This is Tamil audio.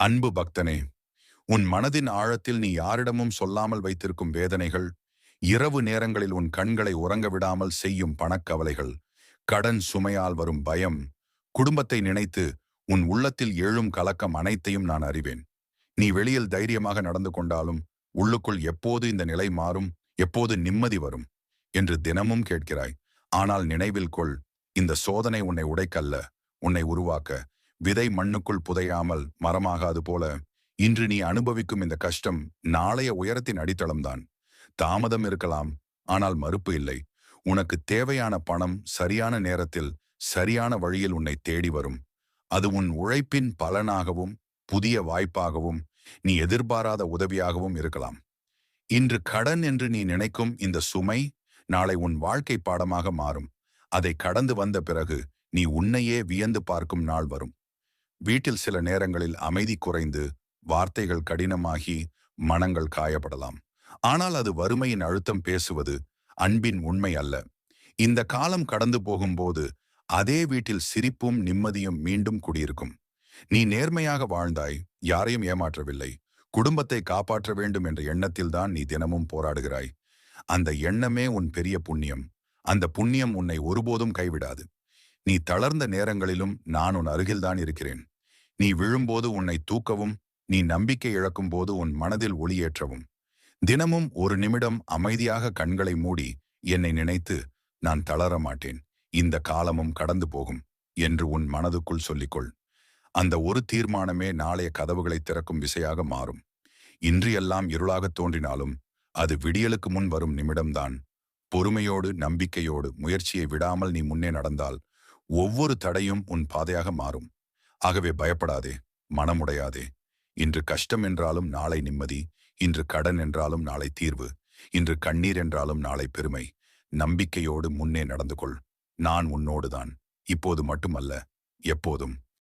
அன்பு பக்தனே, உன் மனதின் ஆழத்தில் நீ யாரிடமும் சொல்லாமல் வைத்திருக்கும் வேதனைகள், இரவு நேரங்களில் உன் கண்களை உறங்க விடாமல் செய்யும் பணக்கவலைகள், கடன் சுமையால் வரும் பயம், குடும்பத்தை நினைத்து உன் உள்ளத்தில் எழும் கலக்கம் அனைத்தையும் நான் அறிவேன். நீ வெளியில் தைரியமாக நடந்து கொண்டாலும் உள்ளுக்குள் எப்போது இந்த நிலை மாறும், எப்போது நிம்மதி வரும் என்று தினமும் கேட்கிறாய். ஆனால் நினைவில் கொள், இந்த சோதனை உன்னை உடைக்கல்ல, உன்னை உருவாக்க. விதை மண்ணுக்குள் புதையாமல் மரமாகாது போல இன்று நீ அனுபவிக்கும் இந்த கஷ்டம் நாளைய உயரத்தின் அடித்தளம்தான். தாமதம் இருக்கலாம், ஆனால் மறுப்பு இல்லை. உனக்கு தேவையான பணம் சரியான நேரத்தில் சரியான வழியில் உன்னை தேடி வரும். அது உன் உழைப்பின் பலனாகவும் புதிய வாய்ப்பாகவும் நீ எதிர்பாராத உதவியாகவும் இருக்கலாம். இன்று கடன் என்று நீ நினைக்கும் இந்த சுமை நாளை உன் வாழ்க்கை பாடமாக மாறும். அதை கடந்து வந்த பிறகு நீ உன்னையே வியந்து பார்க்கும் நாள் வரும். வீட்டில் சில நேரங்களில் அமைதி குறைந்து வார்த்தைகள் கடினமாகி மனங்கள் காயப்படலாம். ஆனால் அது வறுமையின் அழுத்தம் பேசுவது, அன்பின் உண்மை அல்ல. இந்த காலம் கடந்து போகும்போது அதே வீட்டில் சிரிப்பும் நிம்மதியும் மீண்டும் குடியிருக்கும். நீ நேர்மையாக வாழ்ந்தாய், யாரையும் ஏமாற்றவில்லை. குடும்பத்தை காப்பாற்ற வேண்டும் என்ற எண்ணத்தில்தான் நீ தினமும் போராடுகிறாய். அந்த எண்ணமே உன் பெரிய புண்ணியம். அந்த புண்ணியம் உன்னை ஒருபோதும் கைவிடாது. நீ தளர்ந்த நேரங்களிலும் நான் உன் அருகில்தான் இருக்கிறேன். நீ விழும்போது உன்னை தூக்கவும், நீ நம்பிக்கை இழக்கும் போது உன் மனதில் ஒளியேற்றவும். தினமும் ஒரு நிமிடம் அமைதியாக கண்களை மூடி என்னை நினைத்து, நான் தளர மாட்டேன், இந்த காலமும் கடந்து போகும் என்று உன் மனதுக்குள் சொல்லிக்கொள். அந்த ஒரு தீர்மானமே நாளைய கதவுகளை திறக்கும் விசையாக மாறும். இன்று எல்லாம் இருளாகத் தோன்றினாலும் அது விடியலுக்கு முன் வரும் நிமிடம்தான். பொறுமையோடு நம்பிக்கையோடு முயற்சியை விடாமல் நீ முன்னே நடந்தால் ஒவ்வொரு தடையும் உன் பாதையாக மாறும். ஆகவே பயப்படாதே, மனமுடையாதே. இன்று கஷ்டம் என்றாலும் நாளை நிம்மதி, இன்று கடன் என்றாலும் நாளை தீர்வு, இன்று கண்ணீர் என்றாலும் நாளை பெருமை. நம்பிக்கையோடு முன்னே நடந்து கொள். நான் உன்னோடுதான், இப்போது மட்டுமல்ல, எப்போதும்.